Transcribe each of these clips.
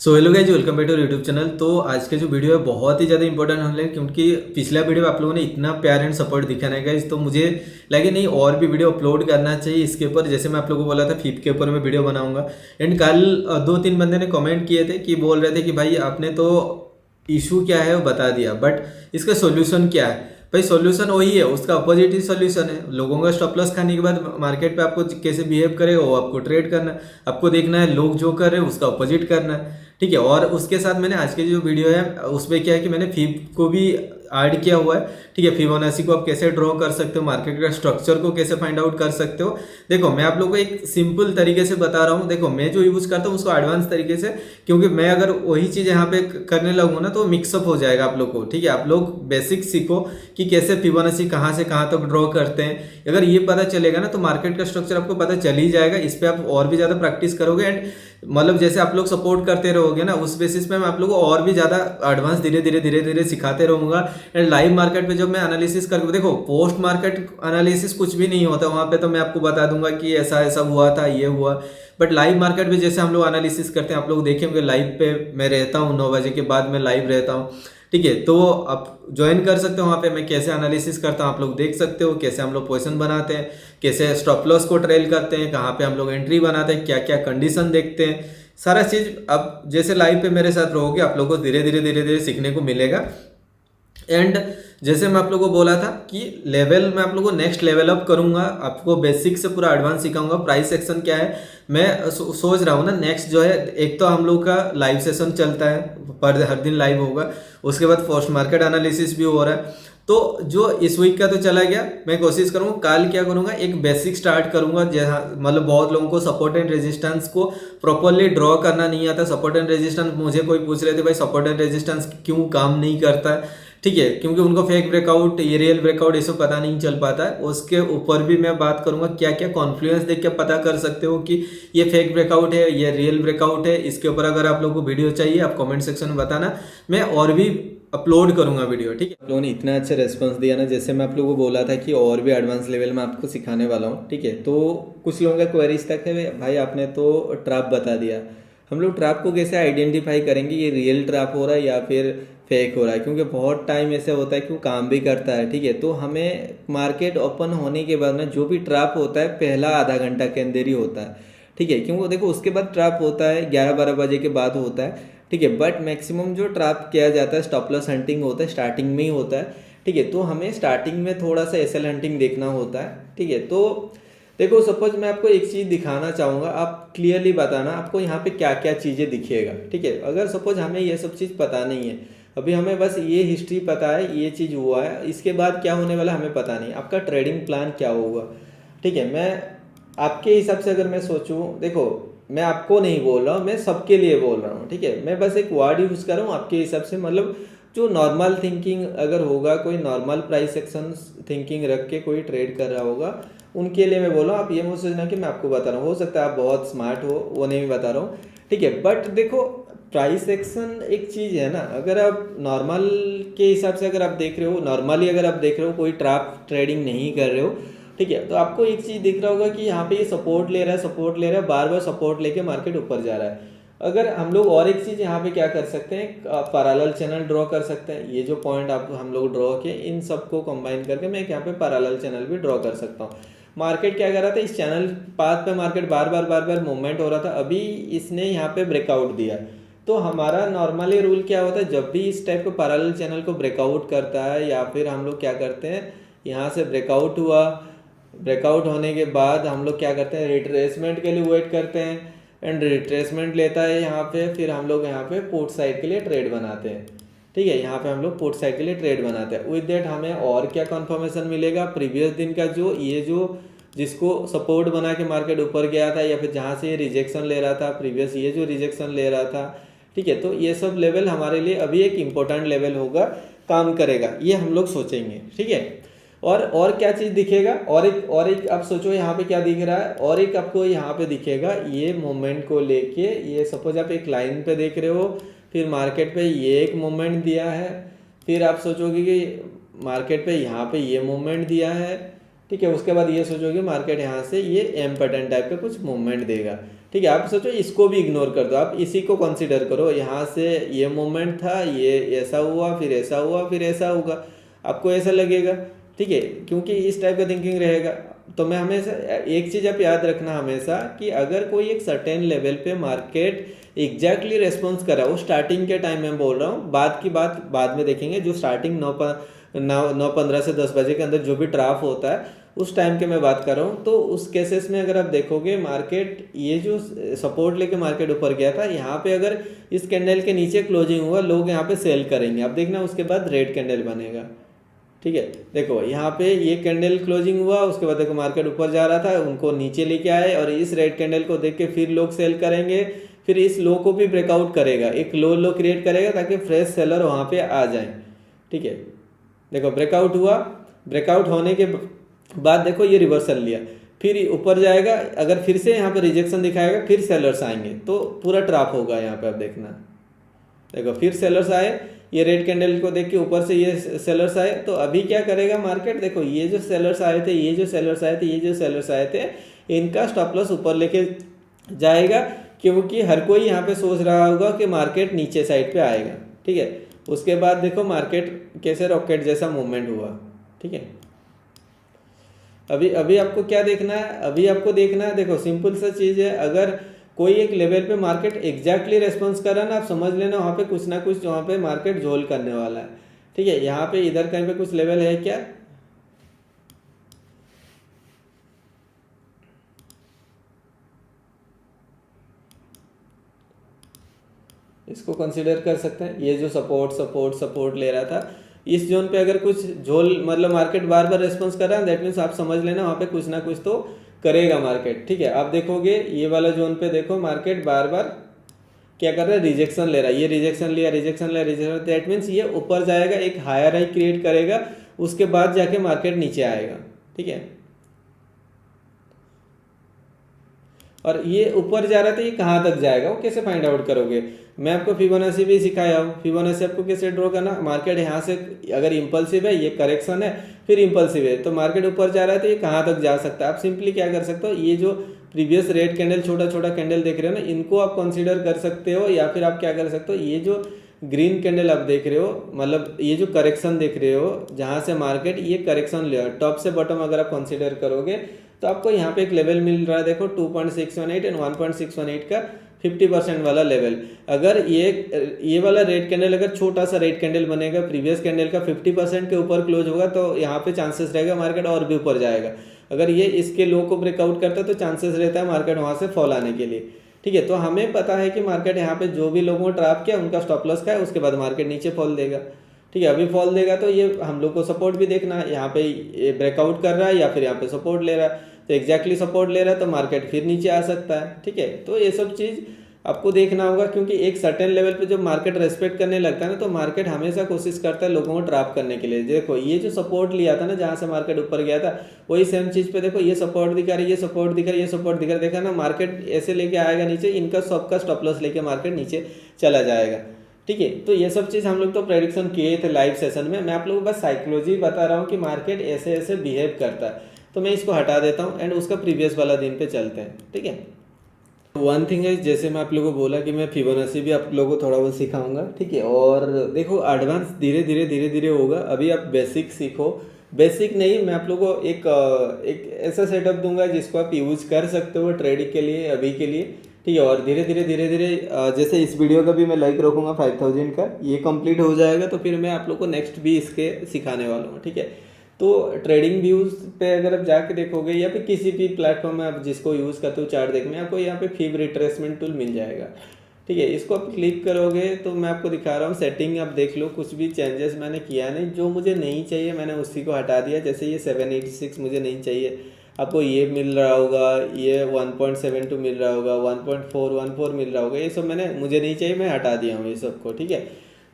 So hello guys, welcome back to YouTube channel. तो आज का जो वीडियो है बहुत ही ज़्यादा इंपॉर्टेंट होने लगे, क्योंकि पिछला वीडियो आप लोगों ने इतना प्यार एंड सपोर्ट दिखाना है गाइज, तो मुझे लगे नहीं और भी वीडियो अपलोड करना चाहिए इसके ऊपर। जैसे मैं आप लोगों को बोला था फिफ्थ के ऊपर मैं वीडियो बनाऊंगा। एंड कल दो तीन बंदे ने कमेंट किए थे कि बोल रहे थे कि भाई आपने तो इशू क्या है वो बता दिया, बट इसका सोल्यूशन क्या है। भाई सॉल्यूशन वही है, उसका अपोजिट ही सॉल्यूशन है। लोगों का स्टॉप लॉस खाने के बाद मार्केट पे आपको कैसे बिहेव करेगा वो आपको ट्रेड करना है। आपको देखना है लोग जो कर रहे हैं उसका अपोजिट करना है, ठीक है। और उसके साथ मैंने आज की जो वीडियो है उसमें क्या है कि मैंने फिब को भी ऐड किया हुआ है, ठीक है। फिबोनाची को आप कैसे ड्रॉ कर सकते हो, मार्केट का स्ट्रक्चर को कैसे फाइंड आउट कर सकते हो। देखो मैं आप लोगों को एक सिंपल तरीके से बता रहा हूँ। देखो मैं जो यूज करता हूँ उसको एडवांस तरीके से, क्योंकि मैं अगर वही चीज़ यहाँ पे करने लगूँ ना तो मिक्सअप हो जाएगा आप लोग को, ठीक है। आप लोग बेसिक सीखो कि कैसे फिबोनाची कहाँ से कहाँ तक ड्रॉ करते हैं। अगर ये पता चलेगा ना तो मार्केट का स्ट्रक्चर आपको पता चल ही जाएगा। इस पर आप और भी ज़्यादा प्रैक्टिस करोगे एंड मतलब जैसे आप लोग सपोर्ट करते रहोगे ना उस बेसिस पे मैं आप लोगों को और भी ज़्यादा एडवांस धीरे धीरे धीरे धीरे सिखाते रहूँगा। एंड लाइव मार्केट पे जब मैं एनालिसिस करके देखो, पोस्ट मार्केट एनालिसिस कुछ भी नहीं होता वहाँ पे, तो मैं आपको बता दूंगा कि ऐसा ऐसा हुआ था, ये हुआ। बट लाइव मार्केट पे जैसे हम लोग एनालिसिस करते हैं, आप लोग देखेंगे लाइव पे मैं रहता हूँ, 9 बजे के बाद मैं लाइव रहता हूँ, ठीक है। तो आप ज्वाइन कर सकते हो वहाँ पे, मैं कैसे एनालिसिस करता हूँ आप लोग देख सकते हो। कैसे हम लोग पोजीशन बनाते हैं, कैसे स्टॉप लॉस को ट्रेल करते हैं, कहाँ पे हम लोग एंट्री बनाते हैं, क्या क्या कंडीशन देखते हैं, सारा चीज़ अब जैसे लाइव पे मेरे साथ रहोगे आप लोगों को धीरे धीरे धीरे धीरे सीखने को मिलेगा। एंड जैसे मैं आप लोगों को बोला था कि लेवल मैं आप लोगों को नेक्स्ट लेवल अप करूंगा, आपको बेसिक से पूरा एडवांस सिखाऊंगा। प्राइस एक्शन क्या है मैं सोच रहा हूँ ना नेक्स्ट जो है, एक तो हम लोग का लाइव सेशन चलता है पर हर दिन लाइव होगा, उसके बाद पोस्ट मार्केट एनालिसिस भी हो रहा है। तो जो इस वीक का तो चला गया, मैं कोशिश करूंगा कल क्या करूंगा एक बेसिक स्टार्ट करूंगा। जहाँ मतलब बहुत लोगों को सपोर्ट एंड रेजिस्टेंस को प्रॉपरली ड्रॉ करना नहीं आता। सपोर्ट एंड रेजिस्टेंस मुझे कोई पूछ रहे थे भाई सपोर्ट एंड रेजिस्टेंस क्यों काम नहीं करता है, ठीक है। क्योंकि उनको फेक ब्रेकआउट ये रियल ब्रेकआउट ये सब पता नहीं चल पाता है। उसके ऊपर भी मैं बात करूंगा क्या क्या कॉन्फ्लुएंस देख के पता कर सकते हो कि ये फेक ब्रेकआउट है ये रियल ब्रेकआउट है। इसके ऊपर अगर आप लोगों को वीडियो चाहिए आप कमेंट सेक्शन में बताना, मैं और भी अपलोड करूंगा वीडियो, ठीक है। आप लोगों ने इतना अच्छा रेस्पॉन्स दिया ना, जैसे मैं आप लोगों को बोला था कि और भी एडवांस लेवल में आपको सिखाने वाला हूँ, ठीक है। तो कुछ लोगों का क्वेरीज तक है भाई आपने तो ट्रैप बता दिया, हम लोग ट्रैप को कैसे आइडेंटिफाई करेंगे ये रियल ट्रैप हो रहा है या फिर फेक हो रहा है। क्योंकि बहुत टाइम ऐसे होता है कि वो काम भी करता है, ठीक है। तो हमें मार्केट ओपन होने के बाद में जो भी ट्रैप होता है पहला आधा घंटा के अंदर ही होता है, ठीक है। क्योंकि देखो उसके बाद ट्रैप होता है 11-12 बजे के बाद होता है, ठीक है। बट मैक्सिमम जो ट्रैप किया जाता है स्टॉप लॉस हंटिंग होता है स्टार्टिंग में ही होता है, ठीक है। तो हमें स्टार्टिंग में थोड़ा सा एसएल हंटिंग देखना होता है, ठीक है। तो देखो सपोज मैं आपको एक चीज़ दिखाना चाहूँगा, आप क्लियरली बताना आपको यहाँ पे क्या क्या चीज़ें दिखेगा, ठीक है। अगर सपोज हमें ये सब चीज़ पता नहीं है, अभी हमें बस ये हिस्ट्री पता है ये चीज़ हुआ है, इसके बाद क्या होने वाला हमें पता नहीं, आपका ट्रेडिंग प्लान क्या होगा, ठीक है। मैं आपके हिसाब से अगर मैं सोचूं, देखो मैं आपको नहीं बोल रहा हूँ मैं सबके लिए बोल रहा हूँ, ठीक है। मैं बस एक वर्ड यूज़ कर रहा हूँ आपके हिसाब से, मतलब जो नॉर्मल थिंकिंग अगर होगा, कोई नॉर्मल प्राइस एक्शन थिंकिंग रख के कोई ट्रेड कर रहा होगा उनके लिए मैं बोल रहा हूँ। आप ये मत सोचना कि मैं आपको बता रहा हूँ, हो सकता है आप बहुत स्मार्ट हो वो नहीं बता रहा हूँ, ठीक है। बट देखो प्राइस एक्शन एक चीज़ है ना, अगर आप नॉर्मल के हिसाब से अगर आप देख रहे हो, नॉर्मली अगर आप देख रहे हो कोई ट्रैप ट्रेडिंग नहीं कर रहे हो, ठीक है, तो आपको एक चीज़ दिख रहा होगा कि यहाँ पे ये सपोर्ट ले रहा है सपोर्ट ले रहा है, बार बार सपोर्ट लेके मार्केट ऊपर जा रहा है। अगर हम लोग और एक चीज़ यहाँ पे क्या कर सकते हैं, पैरेलल चैनल ड्रॉ कर सकते हैं। ये जो पॉइंट आप हम लोग ड्रॉ किए इन सबको कंबाइन करके मैं यहाँ पे पैरेलल चैनल भी ड्रॉ कर सकता हूँ। मार्केट क्या कर रहा था, इस चैनल पाथ पे मार्केट बार बार मूवमेंट हो रहा था, अभी इसने यहाँ पे ब्रेकआउट दिया। तो हमारा नॉर्मली रूल क्या होता है, जब भी इस टाइप का पैरेलल चैनल को ब्रेकआउट करता है या फिर हम लोग क्या करते हैं, यहाँ से ब्रेकआउट हुआ, ब्रेकआउट होने के बाद हम लोग क्या करते हैं रिट्रेसमेंट के लिए वेट करते हैं। एंड रिट्रेसमेंट लेता है यहाँ पे, फिर हम लोग यहाँ पे पोर्ट साइड के लिए ट्रेड बनाते हैं, ठीक है। यहाँ पे हम लोग पोर्ट साइड के लिए ट्रेड बनाते हैं। विद दैट हमें और क्या कंफर्मेशन मिलेगा, प्रीवियस दिन का जो ये जो जिसको सपोर्ट बना के मार्केट ऊपर गया था या फिर जहाँ से ये रिजेक्शन ले रहा था प्रीवियस, ये जो रिजेक्शन ले रहा था, ठीक है। तो ये सब लेवल हमारे लिए अभी एक इम्पोर्टेंट लेवल होगा, काम करेगा, ये हम लोग सोचेंगे, ठीक है। और क्या चीज़ दिखेगा, और एक आप सोचो यहाँ पे क्या दिख रहा है, और एक आपको यहाँ पे दिखेगा ये मोमेंट को लेके, ये सपोज आप एक लाइन पे देख रहे हो, फिर मार्केट पे ये एक मोमेंट दिया है, फिर आप सोचोगे कि मार्केट पे यहाँ पे ये मोमेंट दिया है, ठीक है। उसके बाद ये सोचोगे मार्केट यहाँ से ये एम पैटर्न टाइप का कुछ मूवमेंट देगा, ठीक है। आप सोचो इसको भी इग्नोर कर दो, आप इसी को कंसीडर करो, यहाँ से ये मोमेंट था, ये ऐसा हुआ, फिर ऐसा हुआ, फिर ऐसा होगा, आपको ऐसा लगेगा। ठीक है, क्योंकि इस टाइप का थिंकिंग रहेगा। तो मैं हमेशा एक चीज़ आप याद रखना हमेशा कि अगर कोई एक सर्टेन लेवल पे मार्केट एग्जैक्टली रेस्पॉन्स कर रहा है, वो स्टार्टिंग के टाइम में बोल रहा हूँ, बाद की बात बाद में देखेंगे, जो स्टार्टिंग 9:15 से 10 बजे के अंदर जो भी ट्राफ होता है उस टाइम के मैं बात कर रहा हूँ। तो उस केसेस में अगर आप देखोगे मार्केट ये जो सपोर्ट लेके मार्केट ऊपर गया था, यहाँ पे अगर इस कैंडल के नीचे क्लोजिंग हुआ, लोग यहाँ पे सेल करेंगे। अब देखना उसके बाद रेड कैंडल बनेगा। ठीक है, देखो यहाँ पे ये कैंडल क्लोजिंग हुआ, उसके बाद देखो मार्केट ऊपर जा रहा था, उनको नीचे लेके आए और इस रेड कैंडल को देख के फिर लोग सेल करेंगे, फिर इस लो को भी ब्रेकआउट करेगा, एक लो क्रिएट करेगा ताकि फ्रेश सेलर वहाँ पे आ जाए। ठीक है, देखो ब्रेकआउट हुआ, ब्रेकआउट होने के बाद देखो ये रिवर्सल लिया, फिर ऊपर जाएगा, अगर फिर से यहाँ पे रिजेक्शन दिखाएगा फिर सेलर्स आएंगे, तो पूरा ट्रैप होगा यहाँ पे। आप देखना, देखो फिर सेलर्स आए, ये रेड कैंडल को देख के ऊपर से ये सेलर्स आए, तो अभी क्या करेगा मार्केट, देखो ये जो सेलर्स आए थे, ये जो सेलर्स आए थे, ये जो सेलर्स आए थे, इनका स्टॉप लॉस ऊपर लेके जाएगा, क्योंकि हर कोई यहाँ पे सोच रहा होगा कि मार्केट नीचे साइड पे आएगा। ठीक है, उसके बाद देखो मार्केट कैसे रॉकेट जैसा मूवमेंट हुआ। ठीक है, अभी आपको क्या देखना है, अभी आपको देखना है, देखो सिंपल सा चीज़ है, अगर कोई एक लेवल पे मार्केट एग्जैक्टली रेस्पॉन्स कर रहा है ना, आप समझ लेना वहाँ पे कुछ ना कुछ वहाँ पे मार्केट झोल करने वाला है। ठीक है, यहाँ पे इधर कहीं पे कुछ लेवल है क्या, इसको कंसीडर कर सकते हैं। ये जो सपोर्ट सपोर्ट सपोर्ट ले रहा था, इस जोन पे अगर कुछ झोल मतलब मार्केट बार बार रेस्पॉन्स कर रहा है, दैट मीन्स आप समझ लेना वहाँ पे कुछ ना कुछ तो करेगा मार्केट। ठीक है, आप देखोगे ये वाला जोन पे देखो मार्केट बार बार क्या कर रहा है, रिजेक्शन ले रहा है, ये रिजेक्शन लिया, रिजेक्शन लिया, रिजेक्शन, दैट मीन्स ये ऊपर जाएगा, एक हायर हाई क्रिएट करेगा, उसके बाद जाके मार्केट नीचे आएगा। ठीक है, और ये ऊपर जा रहा था, ये कहाँ तक जाएगा वो कैसे फाइंड आउट करोगे, मैं आपको फिबोनाची भी सिखाया हूँ। फिबोनाची आपको कैसे ड्रॉ करना, मार्केट यहाँ से अगर इंपल्सिव है, ये करेक्शन है, फिर इंपल्सिव है, तो मार्केट ऊपर जा रहा है तो ये कहाँ तक जा सकता है। आप सिंपली क्या कर सकते हो, ये जो प्रीवियस रेड कैंडल छोटा छोटा कैंडल देख रहे हो ना, इनको आप कंसीडर कर सकते हो, या फिर आप क्या कर सकते हो, ये जो ग्रीन कैंडल आप देख रहे हो, मतलब ये जो करेक्शन देख रहे हो जहाँ से मार्केट ये करेक्शन ले टॉप से बॉटम अगर आप कंसीडर करोगे, तो आपको यहाँ पे एक लेवल मिल रहा है, देखो 2.618 एंड 1.618 का 50% वाला लेवल। अगर ये वाला रेड कैंडल अगर छोटा सा रेड कैंडल बनेगा, प्रीवियस कैंडल का 50% के ऊपर क्लोज होगा, तो यहाँ पे चांसेस रहेगा मार्केट और भी ऊपर जाएगा। अगर ये इसके लो को ब्रेकआउट करता है तो चांसेस रहता है मार्केट वहाँ से फॉल आने के लिए। ठीक है, तो हमें पता है कि मार्केट यहाँ पे जो भी लोगों ने ट्रैप किया उनका स्टॉप लॉस का है, उसके बाद मार्केट नीचे फॉल देगा। ठीक है, अभी फॉल देगा तो ये हम लोग को सपोर्ट भी देखना है, यहाँ पे ये ब्रेकआउट कर रहा है या फिर यहाँ पे सपोर्ट ले रहा है, तो एग्जैक्टली सपोर्ट ले रहा है तो मार्केट फिर नीचे आ सकता है। ठीक है, तो ये सब चीज़ आपको देखना होगा, क्योंकि एक सर्टेन लेवल पे जब मार्केट रेस्पेक्ट करने लगता है ना, तो मार्केट हमेशा कोशिश करता है लोगों को ट्रैप करने के लिए। देखो ये जो सपोर्ट लिया था ना, जहाँ से मार्केट ऊपर गया था, वही सेम चीज़ पे देखो ये सपोर्ट दिखा रही है, ये सपोर्ट दिखा रही है, ये सपोर्ट दिखा रहा है, देखा ना मार्केट ऐसे लेके आएगा नीचे, इनका सबका स्टॉप लॉस लेके मार्केट नीचे चला जाएगा। ठीक है, तो ये सब चीज़ हम लोग तो प्रेडिक्शन किए थे लाइव सेशन में, मैं आप लोगों को बस साइकोलॉजी बता रहा हूँ कि मार्केट ऐसे ऐसे बिहेव करता है। तो मैं इसको हटा देता हूँ एंड उसका प्रीवियस वाला दिन पे चलते हैं। ठीक है, वन थिंग है, जैसे मैं आप लोगों को बोला कि मैं फिबोनाची भी आप लोगों को थोड़ा बहुत सिखाऊंगा। ठीक है, और देखो एडवांस धीरे धीरे धीरे धीरे होगा, अभी आप बेसिक सीखो। बेसिक नहीं, मैं आप लोगों को एक ऐसा सेटअप दूंगा जिसको आप यूज कर सकते हो ट्रेडिंग के लिए अभी के लिए। ठीक है, और धीरे धीरे जैसे इस वीडियो का भी मैं लाइक रखूँगा 5000 का, ये कंप्लीट हो जाएगा तो फिर मैं आप लोग को नेक्स्ट भी इसके सिखाने वाला हूँ। ठीक है, तो ट्रेडिंग व्यूज पे अगर आप जाके देखोगे या फिर किसी भी प्लेटफॉर्म में आप जिसको यूज़ करते हो चार्ट देखने, आपको यहाँ पे फीब रिट्रेसमेंट टूल मिल जाएगा। ठीक है, इसको आप क्लिक करोगे तो मैं आपको दिखा रहा हूँ सेटिंग, आप देख लो कुछ भी चेंजेस मैंने किया नहीं, जो मुझे नहीं चाहिए मैंने उसी को हटा दिया। जैसे ये 786 मुझे नहीं चाहिए, आपको ये मिल रहा होगा, ये 1.72 मिल रहा होगा, 1.414 मिल रहा होगा, ये सब मुझे नहीं चाहिए, मैं हटा दिया हूँ ये सबको। ठीक है,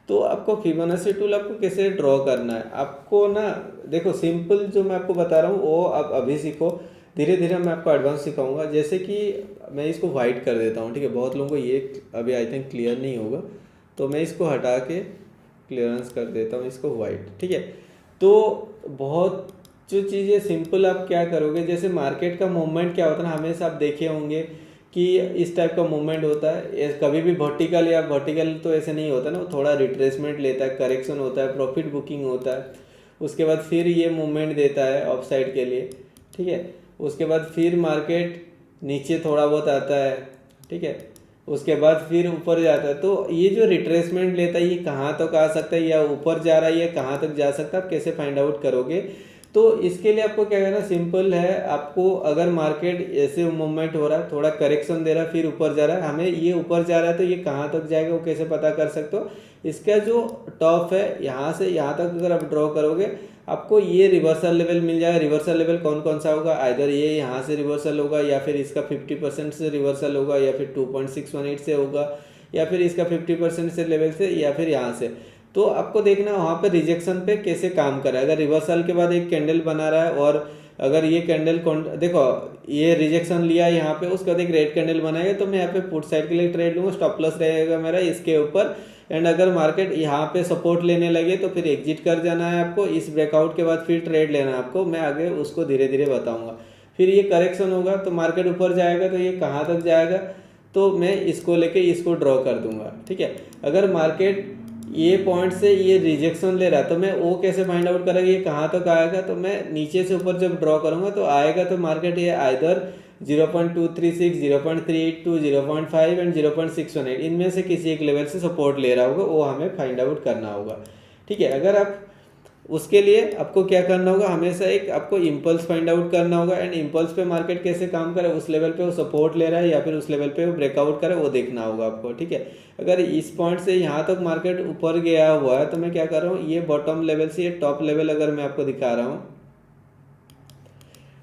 तो आपको फिबोनाची टूल आपको कैसे ड्रॉ करना है, आपको ना देखो सिंपल जो मैं आपको बता रहा हूँ वो आप अभी सीखो, धीरे धीरे मैं आपको एडवांस सिखाऊंगा। जैसे कि मैं इसको वाइट कर देता हूँ। ठीक है, बहुत लोगों को ये अभी आई थिंक क्लियर नहीं होगा, तो मैं इसको हटा के क्लियरेंस कर देता हूँ इसको वाइट। ठीक है, तो बहुत जो चीज़ें सिंपल आप क्या करोगे, जैसे मार्केट का मूवमेंट क्या होता है ना, हमेशा आप देखे होंगे कि इस टाइप का मूवमेंट होता है। कभी भी वर्टिकल या वर्टिकल तो ऐसे नहीं होता ना, वो थोड़ा रिट्रेसमेंट लेता है, करेक्शन होता है, प्रॉफिट बुकिंग होता है, उसके बाद फिर ये मूवमेंट देता है ऑफ साइड के लिए, ठीक है। उसके बाद फिर मार्केट नीचे थोड़ा बहुत आता है, ठीक है, उसके बाद फिर ऊपर जाता है। तो ये जो रिट्रेसमेंट लेता है ये कहाँ तक आ सकता है, या ऊपर जा रहा है, या कहाँ तक जा सकता है, आप कैसे फाइंड आउट करोगे। तो इसके लिए आपको क्या करना, सिंपल है। आपको अगर मार्केट ऐसे मूवमेंट हो रहा है, थोड़ा करेक्शन दे रहा है, फिर ऊपर जा रहा है, हमें ये ऊपर जा रहा है तो ये कहाँ तक जाएगा वो कैसे पता कर सकते हो। इसका जो टॉप है यहाँ से यहाँ तक अगर आप ड्रॉ करोगे, आपको ये रिवर्सल लेवल मिल जाएगा। रिवर्सल लेवल कौन कौन सा होगा, आइदर ये यहाँ से रिवर्सल होगा, या फिर इसका 50% से रिवर्सल होगा, या फिर 2.618 से होगा, या फिर इसका 50% से लेवल से, या फिर यहाँ से। तो आपको देखना वहाँ पे रिजेक्शन पे कैसे काम कर रहा है। अगर रिवर्सल के बाद एक कैंडल बना रहा है, और अगर ये कैंडल देखो ये रिजेक्शन लिया यहाँ पे, उसके बाद एक रेड कैंडल बनाएगा, तो मैं यहाँ पे पुट साइड के लिए ट्रेड लूँगा, स्टॉप लॉस रहेगा मेरा इसके ऊपर। एंड अगर मार्केट यहाँ पे सपोर्ट लेने लगे तो फिर एग्जिट कर जाना है आपको। इस ब्रेकआउट के बाद फिर ट्रेड लेना है आपको, मैं आगे उसको धीरे धीरे बताऊँगा। फिर ये करेक्शन होगा तो मार्केट ऊपर जाएगा, तो ये कहाँ तक जाएगा, तो मैं इसको लेके इसको ड्रॉ कर दूंगा, ठीक है। अगर मार्केट ये पॉइंट से ये रिजेक्शन ले रहा है, तो मैं वो कैसे फाइंड आउट करेंगे ये कहाँ तक आएगा, तो मैं नीचे से ऊपर जब ड्रॉ करूँगा तो आएगा, तो मार्केट ये आइदर 0.236, 0.382, 0.5 एंड 0.618 इनमें से किसी एक लेवल से सपोर्ट ले रहा होगा, वो हमें फाइंड आउट करना होगा, ठीक है। अगर आप उसके लिए आपको क्या करना होगा, हमेशा एक आपको इम्पल्स फाइंड आउट करना होगा। एंड इम्पल्स पे मार्केट कैसे काम करे, उस लेवल पे वो सपोर्ट ले रहा है या फिर उस लेवल पे वो ब्रेकआउट करे, वो देखना होगा आपको, ठीक है। अगर इस पॉइंट से यहाँ तक मार्केट ऊपर गया हुआ है, तो मैं क्या कर रहा हूँ, ये बॉटम लेवल से ये टॉप लेवल अगर मैं आपको दिखा रहा हूँ,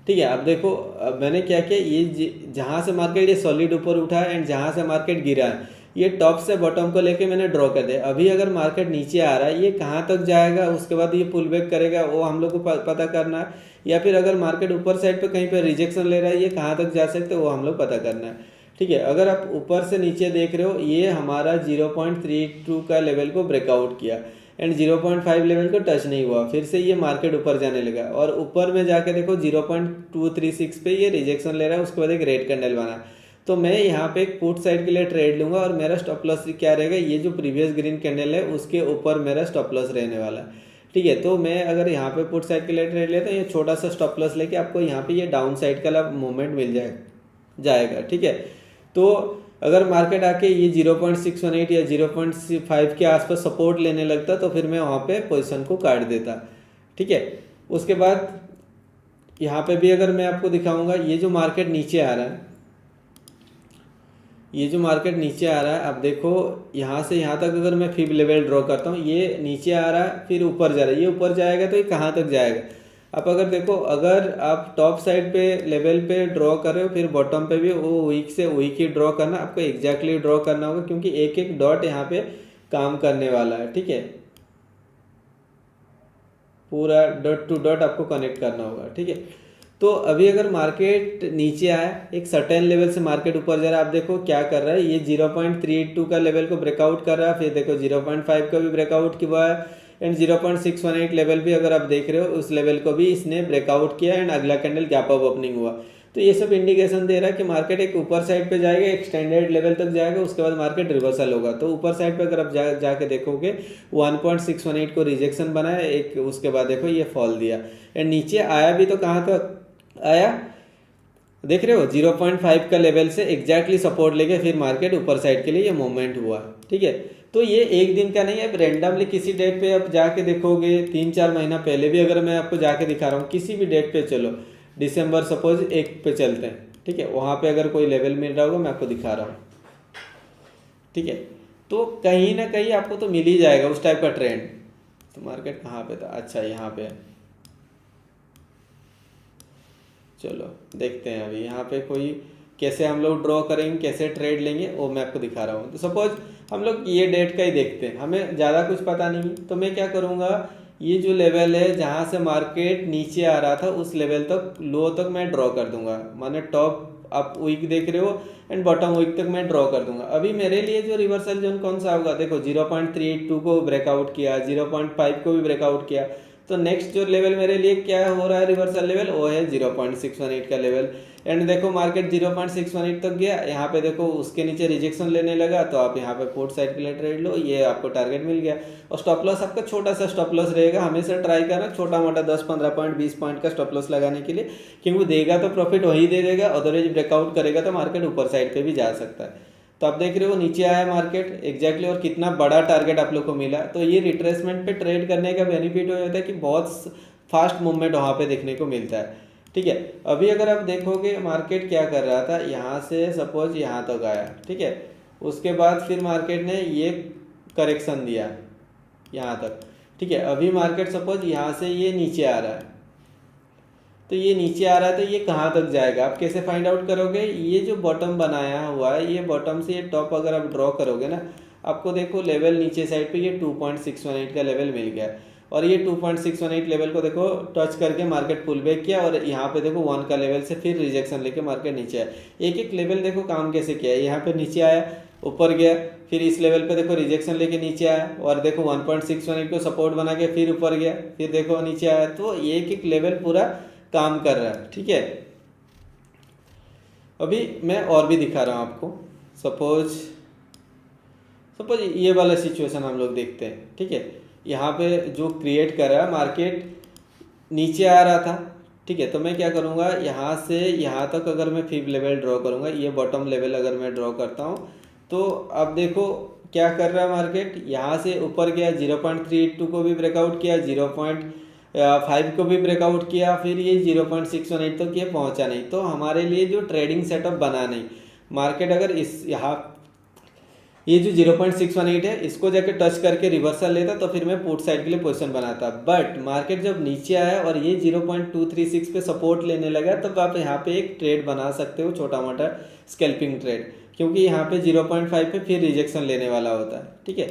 ठीक है। अब देखो, अब मैंने क्या किया, ये जहाँ से मार्केट ये सॉलिड ऊपर उठा है एंड जहाँ से मार्केट गिरा है, ये टॉप से बॉटम को लेके मैंने ड्रॉ कर दिया। अभी अगर मार्केट नीचे आ रहा है, ये कहाँ तक जाएगा, उसके बाद ये पुल बैक करेगा, वो हम लोग को पता करना है। या फिर अगर मार्केट ऊपर साइड पे कहीं पे रिजेक्शन ले रहा है, ये कहाँ तक जा सकते हैं वो हम लोग पता करना है, ठीक है। अगर आप ऊपर से नीचे देख रहे हो, ये हमारा 0.32 का लेवल को ब्रेकआउट किया एंड 0.5 लेवल को टच नहीं हुआ, फिर से ये मार्केट ऊपर जाने लगा, और ऊपर में जाके देखो 0.236 पे ये रिजेक्शन ले रहा है, उसके बाद एक रेड कैंडल बना। तो मैं यहाँ पे एक पुट साइड के लिए ट्रेड लूँगा, और मेरा स्टॉप लॉस क्या रहेगा, ये जो प्रीवियस ग्रीन कैंडल है उसके ऊपर मेरा स्टॉप लॉस रहने वाला है, ठीक है। तो मैं अगर यहाँ पे पुट साइड के लिए ट्रेड लेता हूँ, ये छोटा सा स्टॉप लॉस लेके आपको यहाँ पे ये डाउन साइड का मूवमेंट मिल जाएगा, ठीक है। तो अगर मार्केट आके ये 0.618 या 0.5 के आसपास सपोर्ट लेने लगता, तो फिर मैं वहाँ पे पोजीशन को काट देता, ठीक है। उसके बाद यहाँ पे भी अगर मैं आपको दिखाऊंगा, ये जो मार्केट नीचे आ रहा है, ये जो मार्केट नीचे आ रहा है, अब देखो यहाँ से यहाँ तक अगर मैं फिब लेवल ड्रॉ करता हूँ, ये नीचे आ रहा है फिर ऊपर जा रहा है, ये ऊपर जाएगा तो ये कहाँ तक जाएगा। आप अगर देखो, अगर आप टॉप साइड पे लेवल पे ड्रॉ कर रहे हो, फिर बॉटम पे भी वो वीक से वीक ही ड्रॉ करना, आपको एग्जैक्टली ड्रॉ करना होगा, क्योंकि एक एक डॉट यहाँ पे काम करने वाला है, ठीक है। पूरा डॉट टू डॉट आपको कनेक्ट करना होगा, ठीक है। तो अभी अगर मार्केट नीचे आया, एक सर्टेन लेवल से मार्केट ऊपर जा रहा है, आप देखो क्या कर रहा है, ये 0.382 का लेवल को ब्रेकआउट कर रहा है, फिर देखो 0.5 का भी ब्रेकआउट हुआ है, एंड 0.618 लेवल भी अगर आप देख रहे हो, उस लेवल को भी इसने ब्रेकआउट किया, एंड अगला कैंडल गैप अप ओपनिंग हुआ। तो ये सब इंडिकेशन दे रहा है कि मार्केट एक ऊपर साइड पे जाएगा, एक स्टैंडर्ड लेवल तक जाएगा, उसके बाद मार्केट रिवर्सल होगा। तो ऊपर साइड पे अगर आप जाके देखोगे 1.618 को रिजेक्शन बनाया एक, उसके बाद देखो ये फॉल दिया, एंड नीचे आया भी तो कहाँ तक आया, देख रहे हो 0.5 का लेवल से एग्जैक्टली सपोर्ट लेके फिर मार्केट ऊपर साइड के लिए ये मूवमेंट हुआ, ठीक है। तो ये एक दिन का नहीं है, रैंडमली किसी डेट पे आप जाके देखोगे, 3-4 महीना पहले भी अगर मैं आपको जाके दिखा रहा हूँ, किसी भी डेट पे चलो, दिसंबर सपोज 1 पे चलते हैं, ठीक है, वहाँ पे अगर कोई लेवल मिल रहा होगा मैं आपको दिखा रहा हूँ, ठीक है। तो कहीं ना कहीं आपको तो मिल ही जाएगा उस टाइप का ट्रेंड। तो मार्केट कहाँ पे था, अच्छा यहाँ पे, चलो देखते हैं अभी यहाँ पे कोई कैसे हम लोग ड्रॉ करेंगे, कैसे ट्रेड लेंगे, वो मैं आपको दिखा रहा हूँ। तो सपोज हम लोग ये डेट का ही देखते हैं, हमें ज़्यादा कुछ पता नहीं, तो मैं क्या करूँगा, ये जो लेवल है जहाँ से मार्केट नीचे आ रहा था, उस लेवल तक लो तक मैं ड्रॉ कर दूंगा, माने टॉप आप वीक देख रहे हो एंड बॉटम वीक तक मैं ड्रॉ कर दूंगा। अभी मेरे लिए जो रिवर्सल जोन कौन सा होगा, देखो 0.382 को ब्रेकआउट किया, 0.5 को भी ब्रेकआउट किया, तो नेक्स्ट जो लेवल मेरे लिए क्या हो रहा है रिवर्सल लेवल, वो है 0.618 का लेवल। एंड देखो मार्केट 0.618 तक गया, यहाँ पे देखो उसके नीचे रिजेक्शन लेने लगा, तो आप यहाँ पे पुट साइड के लिए ट्रेड लो, ये आपको टारगेट मिल गया। और स्टॉप लॉस आपका छोटा सा स्टॉप लॉस रहेगा, हमेशा ट्राई करना छोटा मोटा 10-15 पॉइंट 20 पॉइंट का स्टॉप लॉस लगाने के लिए, क्योंकि वो देगा तो प्रॉफिट वही दे देगा, अदरवाइज ब्रेकआउट करेगा तो मार्केट ऊपर साइड पे भी जा सकता है। तो आप देख रहे हो नीचे आया मार्केट एग्जैक्टली, और कितना बड़ा टारगेट आप लोग को मिला। तो ये रिट्रेसमेंट पे ट्रेड करने का बेनिफिट हो जाता है कि बहुत फास्ट मूवमेंट वहाँ पे देखने को मिलता है, ठीक है। अभी अगर आप देखोगे मार्केट क्या कर रहा था, यहाँ से सपोज यहाँ तक आया, ठीक है, उसके बाद फिर मार्केट ने ये करेक्शन दिया यहाँ तक, ठीक है। अभी मार्केट सपोज यहाँ से ये नीचे आ रहा है, तो ये नीचे आ रहा है, तो ये कहाँ तक जाएगा आप कैसे फाइंड आउट करोगे? ये जो बॉटम बनाया हुआ है, ये बॉटम से ये टॉप अगर आप ड्रॉ करोगे ना, आपको देखो लेवल नीचे साइड पे ये 2.618 का लेवल मिल गया, और ये 2.618 लेवल को देखो टच करके मार्केट पुल बैक किया, और यहाँ पे देखो 1 का लेवल से फिर रिजेक्शन लेके मार्केट नीचे आया। एक एक लेवल देखो काम कैसे किया है, यहाँ पे नीचे आया, ऊपर गया, फिर इस लेवल पे देखो रिजेक्शन लेके नीचे आया, और देखो 1.618 को सपोर्ट बना के फिर ऊपर गया, फिर देखो नीचे आया। तो एक एक लेवल पूरा काम कर रहा है, ठीक है। अभी मैं और भी दिखा रहा हूँ आपको, सपोज ये वाला सिचुएशन हम लोग देखते हैं, ठीक है। यहाँ पे जो क्रिएट कर रहा है मार्केट नीचे आ रहा था, ठीक है, तो मैं क्या करूँगा, यहाँ से यहाँ तक अगर मैं 5th लेवल ड्रॉ करूँगा, ये बॉटम लेवल अगर मैं ड्रॉ करता हूँ, तो अब देखो क्या कर रहा है मार्केट, यहाँ से ऊपर गया, 0.382 को भी ब्रेकआउट किया, 0.5 को भी ब्रेकआउट किया, फिर ये 0.618 तक ये पहुँचा नहीं। तो हमारे लिए जो ट्रेडिंग सेटअप बना नहीं, मार्केट अगर इस यहाँ ये जो 0.618 है इसको जाके टच करके रिवर्सल लेता, तो फिर मैं पुट साइड के लिए पोजीशन बनाता। बट मार्केट जब नीचे आया और ये 0.236 पे सपोर्ट लेने लगा, तब आप यहाँ पे एक ट्रेड बना सकते हो, छोटा मोटा स्कैल्पिंग ट्रेड, क्योंकि यहाँ पे 0.5 पे फिर रिजेक्शन लेने वाला होता है, ठीक है।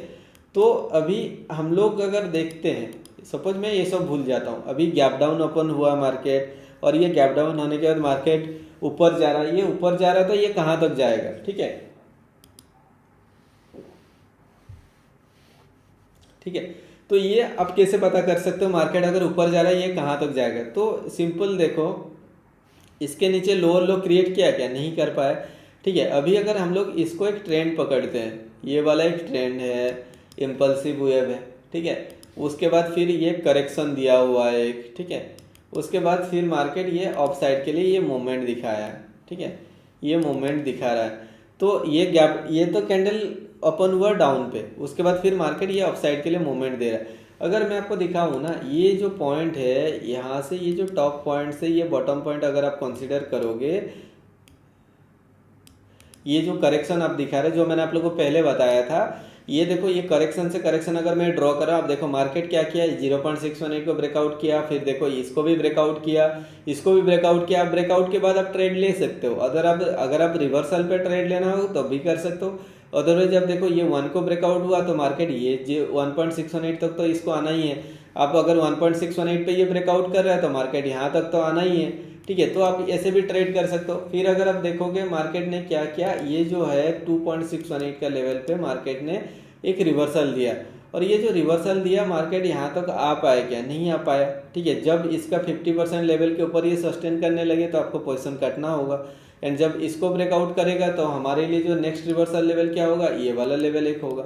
तो अभी हम लोग अगर देखते हैं, सपोज मैं ये सब भूल जाता हूँ, अभी गैप डाउन ओपन हुआ मार्केट, और ये गैप डाउन होने के बाद मार्केट ऊपर जा रहा है, ये ऊपर जा रहा है, तो ये कहाँ तक जाएगा, ठीक है, ठीक है। तो ये आप कैसे पता कर सकते हो मार्केट अगर ऊपर जा रहा है ये कहाँ तक जाएगा? तो सिंपल देखो, इसके नीचे लोअर लो क्रिएट किया क्या? नहीं कर पाया, ठीक है। अभी अगर हम लोग इसको एक ट्रेंड पकड़ते हैं, ये वाला एक ट्रेंड है, इम्पल्सिव वेव है, ठीक है। उसके बाद फिर ये करेक्शन दिया हुआ है एक, ठीक है। उसके बाद फिर मार्केट ये ऑफ साइड के लिए ये मूवमेंट दिखाया है, ठीक है, ये मूवमेंट दिखा रहा है। तो ये गैप, ये तो कैंडल ओपन हुआ डाउन पे, उसके बाद फिर मार्केट ये अप साइड के लिए मूवमेंट दे रहा है। अगर मैं आपको दिखाऊँ ना, ये जो पॉइंट है यहाँ से, ये जो टॉप पॉइंट से ये बॉटम पॉइंट अगर आप कंसीडर करोगे, ये जो करेक्शन आप दिखा रहे, जो मैंने आप लोगों को पहले बताया था, ये देखो ये करेक्शन से करेक्शन अगर मैं ड्रॉ करा, आप देखो मार्केट क्या किया, 0.618 को ब्रेकआउट किया, फिर देखो इसको भी ब्रेकआउट किया, इसको भी ब्रेकआउट किया। ब्रेकआउट के बाद आप ट्रेड ले सकते हो, अगर आप रिवर्सल पे ट्रेड लेना हो तो भी कर सकते हो। अदरवाइज अब देखो ये 1 को ब्रेकआउट हुआ तो मार्केट ये 1.618 तक तो इसको आना ही है। आप अगर 1.618 पे ये ब्रेकआउट कर रहा है तो मार्केट यहाँ तक तो आना ही है, ठीक है। तो आप ऐसे भी ट्रेड कर सकते हो। फिर अगर आप देखोगे मार्केट ने क्या किया, ये जो है 2.618 का लेवल पे मार्केट ने एक रिवर्सल दिया, और ये जो रिवर्सल दिया मार्केट यहाँ तक आ पाया क्या? नहीं आ पाया, ठीक है। जब इसका 50% लेवल के ऊपर ये सस्टेन करने लगे तो आपको पोजीशन कटना होगा, एंड जब इसको ब्रेकआउट करेगा तो हमारे लिए जो नेक्स्ट रिवर्सल लेवल क्या होगा, ये वाला लेवल एक होगा,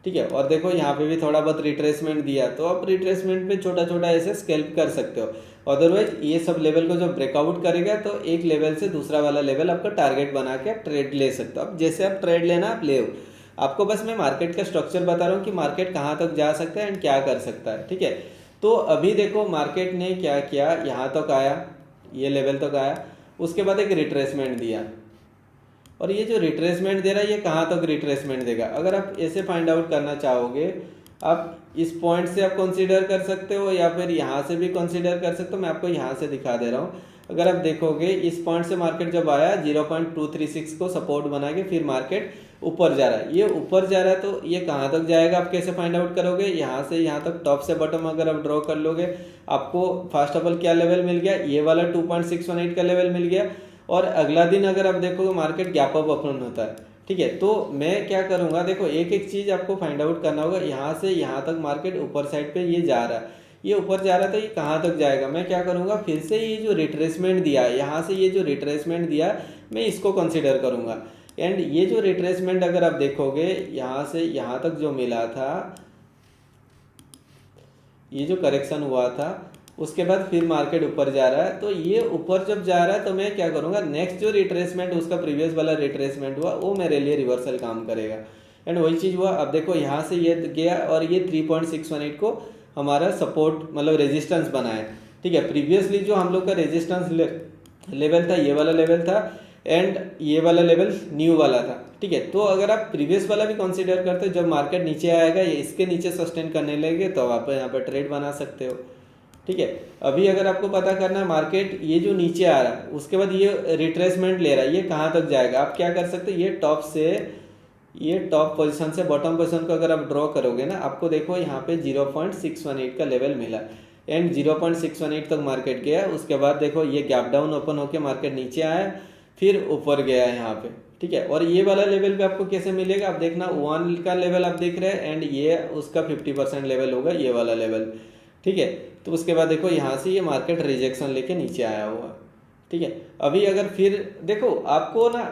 ठीक है। और देखो यहाँ पे भी थोड़ा बहुत रिट्रेसमेंट दिया, तो आप रिट्रेसमेंट पे छोटा छोटा ऐसे स्कैल्प कर सकते हो। अदरवाइज ये सब लेवल को जब ब्रेकआउट करेगा तो एक लेवल से दूसरा वाला लेवल आपका टारगेट बना के ट्रेड ले सकते हो। अब जैसे आप ट्रेड लेना आप ले, आपको बस मैं मार्केट का स्ट्रक्चर बता रहा हूँ कि मार्केट कहाँ तक जा सकता है एंड क्या कर सकता है, ठीक है। तो अभी देखो मार्केट ने क्या किया, यहाँ तक आया, ये लेवल तक आया, उसके बाद एक रिट्रेसमेंट दिया, और ये जो रिट्रेसमेंट दे रहा है ये कहाँ तक रिट्रेसमेंट देगा? अगर आप ऐसे फाइंड आउट करना चाहोगे, आप इस पॉइंट से आप कंसीडर कर सकते हो या फिर यहाँ से भी कंसीडर कर सकते हो। मैं आपको यहाँ से दिखा दे रहा हूँ। अगर आप देखोगे इस पॉइंट से मार्केट जब आया 0.236 को सपोर्ट बना के फिर मार्केट ऊपर जा रहा है, ये ऊपर जा रहा है, तो ये कहाँ तक जाएगा आप कैसे फाइंड आउट करोगे? यहाँ से यहाँ तक टॉप से बॉटम अगर आप ड्रॉ कर लोगे, आपको फर्स्ट ऑफ ऑल क्या लेवल मिल गया, ये वाला 2.618 का लेवल मिल गया। और अगला दिन अगर आप देखोगे मार्केट गैप अप ओपन होता है, ठीक है। तो मैं क्या करूँगा, देखो एक एक चीज़ आपको फाइंड आउट करना होगा। यहाँ से यहाँ तक मार्केट ऊपर साइड पे ये जा रहा है, ये ऊपर जा रहा है तो ये कहाँ तक जाएगा, मैं क्या करूँगा, फिर से ये जो रिट्रेसमेंट दिया है यहाँ से, ये जो रिट्रेसमेंट दिया मैं इसको कंसिडर करूँगा। एंड ये जो रिट्रेसमेंट अगर आप देखोगे यहाँ से यहाँ तक जो मिला था, ये जो करेक्शन हुआ था उसके बाद फिर मार्केट ऊपर जा रहा है, तो ये ऊपर जब जा रहा है तो मैं क्या करूँगा, नेक्स्ट जो रिट्रेसमेंट उसका प्रीवियस वाला रिट्रेसमेंट हुआ वो मेरे लिए रिवर्सल काम करेगा। एंड वही चीज़ हुआ, अब देखो यहाँ से ये गया और ये 3.618 को हमारा सपोर्ट मतलब रेजिस्टेंस बना है, ठीक है। प्रीवियसली जो हम लोग का रेजिस्टेंस लेवल था ये वाला लेवल था, एंड ये वाला लेवल न्यू वाला था, ठीक है। तो अगर आप प्रीवियस वाला भी कंसीडर करते हो, जब मार्केट नीचे आएगा ये इसके नीचे सस्टेन करने लगे तो आप यहाँ पर ट्रेड बना सकते हो, ठीक है। अभी अगर आपको पता करना है मार्केट ये जो नीचे आ रहा है उसके बाद ये रिट्रेसमेंट ले रहा है, ये कहाँ तक जाएगा, आप क्या कर सकते हो, ये टॉप से, ये टॉप पोजीशन से बॉटम पोजीशन को अगर आप ड्रॉ करोगे ना, आपको देखो यहाँ पे 0.618 का लेवल मिला एंड 0.618 तक मार्केट गया। उसके बाद देखो ये गैप डाउन ओपन होके मार्केट नीचे आया फिर ऊपर गया है यहाँ पे, ठीक है। और ये वाला लेवल भी आपको कैसे मिलेगा, आप देखना 1 का लेवल आप देख रहे हैं एंड ये उसका 50% लेवल होगा ये वाला लेवल, ठीक है। तो उसके बाद देखो यहाँ से ये मार्केट रिजेक्शन लेके नीचे आया हुआ, ठीक है। अभी अगर फिर देखो आपको ना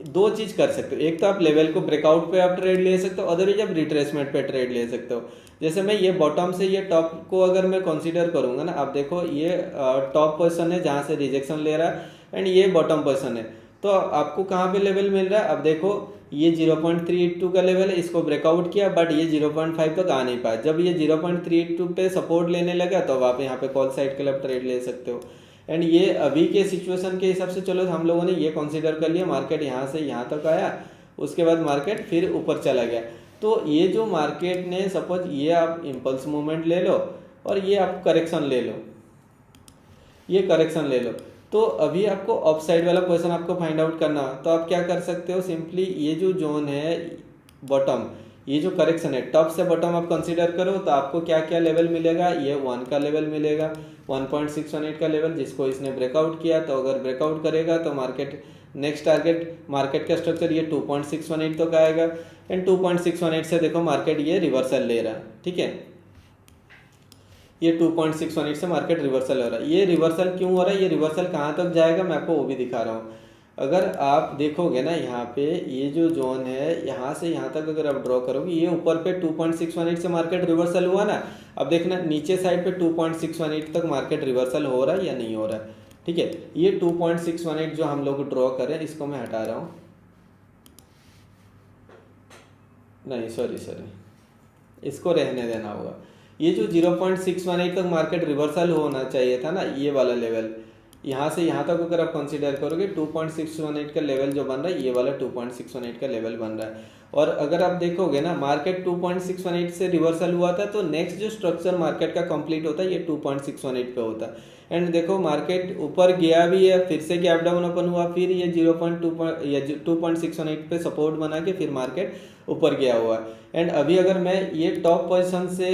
दो चीज़ कर सकते हो, एक तो आप लेवल को ब्रेकआउट पे आप ट्रेड ले सकते हो, अदरवाइज आप रिट्रेसमेंट पे ट्रेड ले सकते हो। जैसे मैं ये बॉटम से ये टॉप को अगर मैं कंसीडर करूँगा ना, आप देखो ये टॉप पोजीशन है जहाँ से रिजेक्शन ले रहा है एंड ये बॉटम पोजीशन है, तो आपको कहाँ पे लेवल मिल रहा है, अब देखो ये 0.382 का लेवल है, इसको ब्रेकआउट किया बट ये 0.5 तक आ नहीं पाया। जब ये 0.382 पे सपोर्ट लेने लगा तो अब आप यहाँ पे कॉल साइड के लिए ट्रेड ले सकते हो। एंड ये अभी के सिचुएशन के हिसाब से चलो हम लोगों ने ये कंसीडर कर लिया, मार्केट यहाँ से यहाँ तक आया उसके बाद मार्केट फिर ऊपर चला गया। तो ये जो मार्केट ने सपोज ये आप इम्पल्स मूवमेंट ले लो और ये आप करेक्शन ले लो, ये करेक्शन ले लो, तो अभी आपको अप साइड वाला पोजीशन आपको फाइंड आउट करना, तो आप क्या कर सकते हो, सिंपली ये जो जोन है बॉटम, ये जो करेक्शन है टॉप से बॉटम आप कंसीडर करो, तो आपको क्या क्या लेवल मिलेगा, ये 1 का लेवल मिलेगा, 1.618 का लेवल जिसको इसने ब्रेकआउट किया, तो अगर ब्रेकआउट करेगा तो मार्केट नेक्स्ट टारगेट, मार्केट का स्ट्रक्चर ये 2.618 तक आएगा एंड 2.618 से देखो मार्केट ये रिवर्सल ले रहा है, ठीक है। ये 2.618 से मार्केट रिवर्सल हो रहा है। ये रिवर्सल क्यों हो रहा है, ये रिवर्सल कहाँ तक जाएगा मैं आपको वो भी दिखा रहा हूँ। अगर आप देखोगे ना यहाँ पे ये जो जोन है यहाँ से यहाँ तक अगर आप ड्रॉ करोगे, ये ऊपर पे 2.618 से मार्केट रिवर्सल हुआ ना, अब देखना नीचे साइड पे 2.618 तक मार्केट रिवर्सल हो रहा है या नहीं हो रहा है, ठीक है। ये 2.618 जो हम लोग ड्रॉ करें इसको मैं हटा रहा हूँ, नहीं सॉरी इसको रहने देना होगा। ये जो 0.618 तक मार्केट रिवर्सल होना चाहिए था ना, ये वाला लेवल यहाँ से यहाँ तक अगर आप कंसीडर करोगे 2.618 का लेवल जो बन रहा है ये वाला 2.618 का लेवल बन रहा है। और अगर आप देखोगे ना मार्केट 2.618 से रिवर्सल हुआ था तो नेक्स्ट जो स्ट्रक्चर मार्केट का कंप्लीट होता है ये 2.618 पे होता है। एंड देखो मार्केट ऊपर गया भी है, फिर से गैप डाउन ओपन हुआ, फिर ये 2.618 पे सपोर्ट बना के फिर मार्केट ऊपर गया हुआ है। एंड अभी अगर मैं ये टॉप पोजीशन से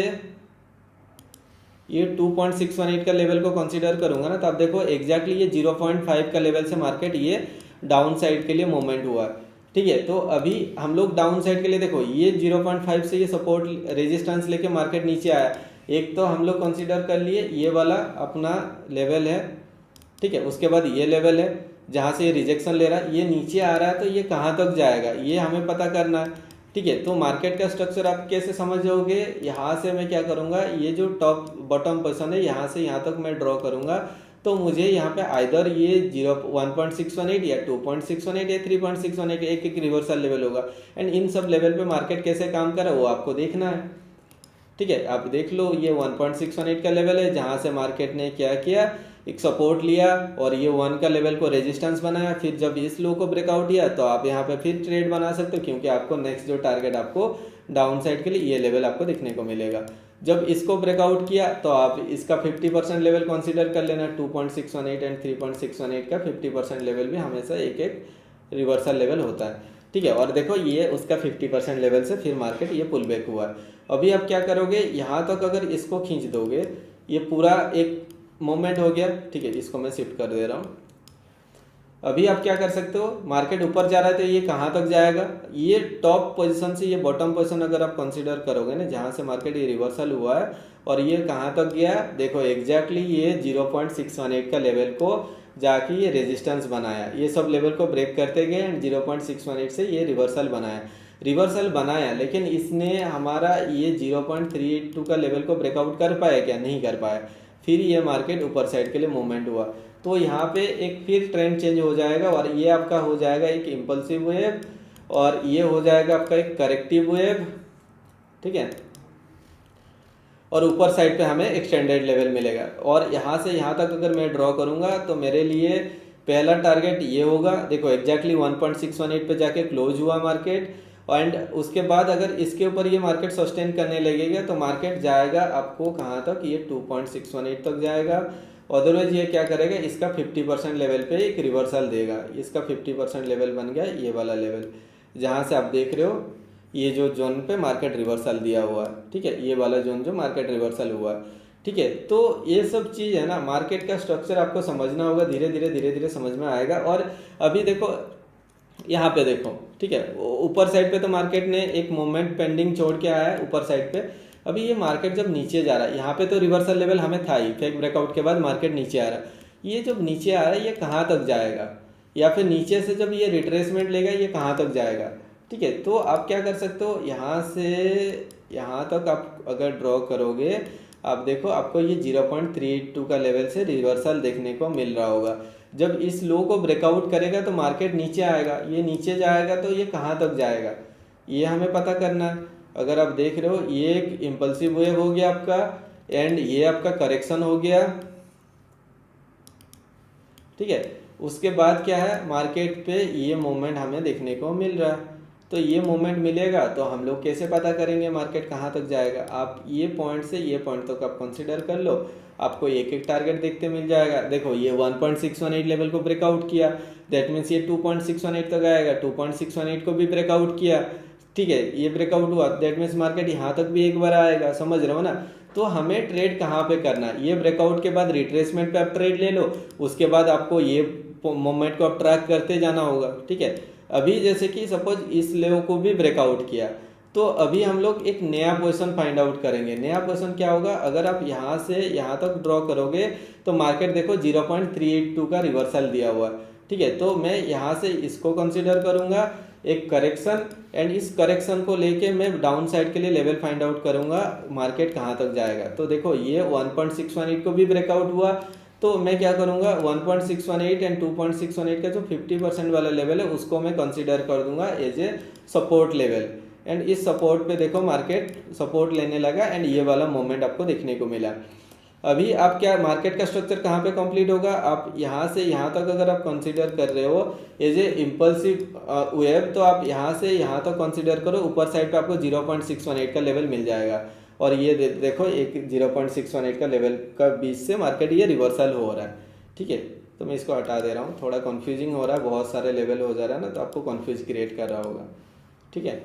ये 2.618 का लेवल को कंसीडर करूंगा ना, तो आप देखो एग्जैक्टली ये 0.5 का लेवल से मार्केट ये डाउन साइड के लिए मूवमेंट हुआ, ठीक है। तो अभी हम लोग डाउन साइड के लिए देखो ये 0.5 से ये सपोर्ट रेजिस्टेंस लेके मार्केट नीचे आया, एक तो हम लोग कंसीडर कर लिए ये वाला अपना लेवल है, ठीक है। उसके बाद ये लेवल है जहाँ से ये रिजेक्शन ले रहा है, ये नीचे आ रहा है तो ये कहाँ तक जाएगा ये हमें पता करना है, ठीक है। तो मार्केट का स्ट्रक्चर आप कैसे समझोगे, यहाँ से मैं क्या करूँगा, ये जो टॉप बॉटम पोजीशन है यहाँ से यहाँ तक मैं ड्रॉ करूँगा, तो मुझे यहाँ पे आइदर ये 1.618 या 2.618 या 3.618 एक एक रिवर्सल लेवल होगा। एंड इन सब लेवल पे मार्केट कैसे काम कर रहा है वो आपको देखना है, ठीक है। आप देख लो ये 1.618 का लेवल है जहाँ से मार्केट ने क्या किया, एक सपोर्ट लिया और ये 1 का लेवल को रेजिस्टेंस बनाया, फिर जब इस लो को ब्रेकआउट किया तो आप यहाँ पे फिर ट्रेड बना सकते हो, क्योंकि आपको नेक्स्ट जो टारगेट आपको डाउन साइड के लिए ये लेवल आपको दिखने को मिलेगा। जब इसको ब्रेकआउट किया तो आप इसका 50% लेवल कंसीडर कर लेना, 2.618 एंड 3.618 का 50% लेवल भी हमेशा एक एक रिवर्सल लेवल होता है, ठीक है। और देखो ये उसका 50% लेवल से फिर मार्केट ये पुल बैक हुआ है। अभी आप क्या करोगे, यहाँ तक अगर इसको खींच दोगे ये पूरा एक मूवमेंट हो गया, ठीक है। इसको मैं शिफ्ट कर दे रहा हूँ। अभी आप क्या कर सकते हो, मार्केट ऊपर जा रहा है तो ये कहाँ तक जाएगा, ये टॉप पोजीशन से ये बॉटम पोजीशन अगर आप कंसीडर करोगे ना, जहाँ से मार्केट ये रिवर्सल हुआ है और ये कहाँ तक गया, देखो एग्जैक्टली ये 0.618 का लेवल को जाके ये रेजिस्टेंस बनाया, ये सब लेवल को ब्रेक करते गए एंड 0.618 से ये रिवर्सल बनाया, लेकिन इसने हमारा ये 0.382 का लेवल को ब्रेकआउट कर पाया क्या, नहीं कर पाया। फिर ये मार्केट ऊपर साइड के लिए मूवमेंट हुआ, तो यहाँ पे एक फिर ट्रेंड चेंज हो जाएगा और ये आपका हो जाएगा एक इम्पल्सिव वेव और ये हो जाएगा आपका एक करेक्टिव वेव, ठीक है। और ऊपर साइड पे हमें एक्सटेंडेड लेवल मिलेगा और यहाँ से यहाँ तक अगर मैं ड्रॉ करूँगा तो मेरे लिए पहला टारगेट ये होगा, देखो एग्जैक्टली 1.618 पे जाके क्लोज हुआ मार्केट एंड उसके बाद अगर इसके ऊपर ये मार्केट सस्टेन करने लगेगा तो मार्केट जाएगा आपको कहाँ तक, ये 2.618 तक जाएगा। अदरवाइज ये क्या करेगा, इसका 50% लेवल पे एक रिवर्सल देगा, इसका 50% लेवल बन गया ये वाला लेवल, जहाँ से आप देख रहे हो ये जो जोन पे मार्केट रिवर्सल दिया हुआ है, ठीक है, ये वाला जोन जो मार्केट रिवर्सल हुआ है, ठीक है। तो ये सब चीज़ है ना, मार्केट का स्ट्रक्चर आपको समझना होगा, धीरे धीरे समझ में आएगा। और अभी देखो यहाँ पे देखो, ठीक है, ऊपर साइड पे तो मार्केट ने एक मोमेंट पेंडिंग छोड़ के आया है ऊपर साइड पे। अभी ये मार्केट जब नीचे जा रहा है, यहाँ पे तो रिवर्सल लेवल हमें था ही, फेक ब्रेकआउट के बाद मार्केट नीचे आ रहा है, ये जब नीचे आ रहा है ये कहाँ तक जाएगा, या फिर नीचे से जब ये रिट्रेसमेंट लेगा ये कहाँ तक जाएगा, ठीक है। तो आप क्या कर सकते हो, यहाँ से यहाँ तक आप अगर ड्रॉ करोगे, आप देखो आपको ये 0.382 का लेवल से रिवर्सल देखने को मिल रहा होगा। जब इस लो को ब्रेकआउट करेगा तो मार्केट नीचे आएगा, ये नीचे जाएगा तो ये कहाँ तक जाएगा ये हमें पता करना है। अगर आप देख रहे हो ये एक इम्पल्सिव वेव हो गया आपका एंड ये आपका करेक्शन हो गया, ठीक है। उसके बाद क्या है, मार्केट पे ये मोमेंट हमें देखने को मिल रहा है, तो ये मोमेंट मिलेगा तो हम लोग कैसे पता करेंगे मार्केट कहाँ तक जाएगा। आप ये पॉइंट से ये पॉइंट तक आप कंसिडर कर लो, आपको एक एक टारगेट देखते मिल जाएगा। देखो ये 1.618 लेवल को ब्रेकआउट किया, दैट मीन्स ये 2.618 तक आएगा, 2.618 को भी ब्रेकआउट किया, ठीक है, ये ब्रेकआउट हुआ, दैट मीन्स मार्केट यहाँ तक भी एक बार आएगा, समझ रहे हो ना। तो हमें ट्रेड कहाँ पे करना है, ये ब्रेकआउट के बाद रिट्रेसमेंट पे आप ट्रेड ले लो, उसके बाद आपको ये मोमेंट को आप ट्रैक करते जाना होगा, ठीक है। अभी जैसे कि सपोज इस लेवल को भी ब्रेकआउट किया, तो अभी हम लोग एक नया पोजीशन फाइंड आउट करेंगे। नया पोजीशन क्या होगा, अगर आप यहाँ से यहाँ तक ड्रॉ करोगे तो मार्केट देखो 0.382 का रिवर्सल दिया हुआ है, ठीक है। तो मैं यहाँ से इसको कंसिडर करूँगा एक करेक्शन एंड इस करेक्शन को लेके मैं डाउन साइड के लिए लेवल फाइंड आउट करूँगा मार्केट कहाँ तक जाएगा। तो देखो ये 1.618 को भी ब्रेकआउट हुआ, तो मैं क्या करूँगा 1.618 एंड 2.618 का जो 50% वाला लेवल है उसको मैं कंसीडर कर दूंगा as a support level and इस सपोर्ट पे देखो मार्केट सपोर्ट लेने लगा एंड ये वाला मोमेंट आपको देखने को मिला। अभी आप क्या मार्केट का स्ट्रक्चर कहाँ पे कंप्लीट होगा, आप यहाँ से यहाँ तक अगर आप कंसीडर कर रहे हो एज ए इम्पल्सिव वेव, तो आप यहाँ से यहाँ तक कंसीडर करो, ऊपर साइड पे आपको 0.618 का लेवल मिल जाएगा और ये देखो एक 0.618 का लेवल का बीच से मार्केट ये रिवर्सल हो रहा है, ठीक है। तो मैं इसको हटा दे रहा हूँ, थोड़ा कन्फ्यूजिंग हो रहा है, बहुत सारे लेवल हो जा रहा है ना, तो आपको कन्फ्यूज क्रिएट कर रहा होगा, ठीक है।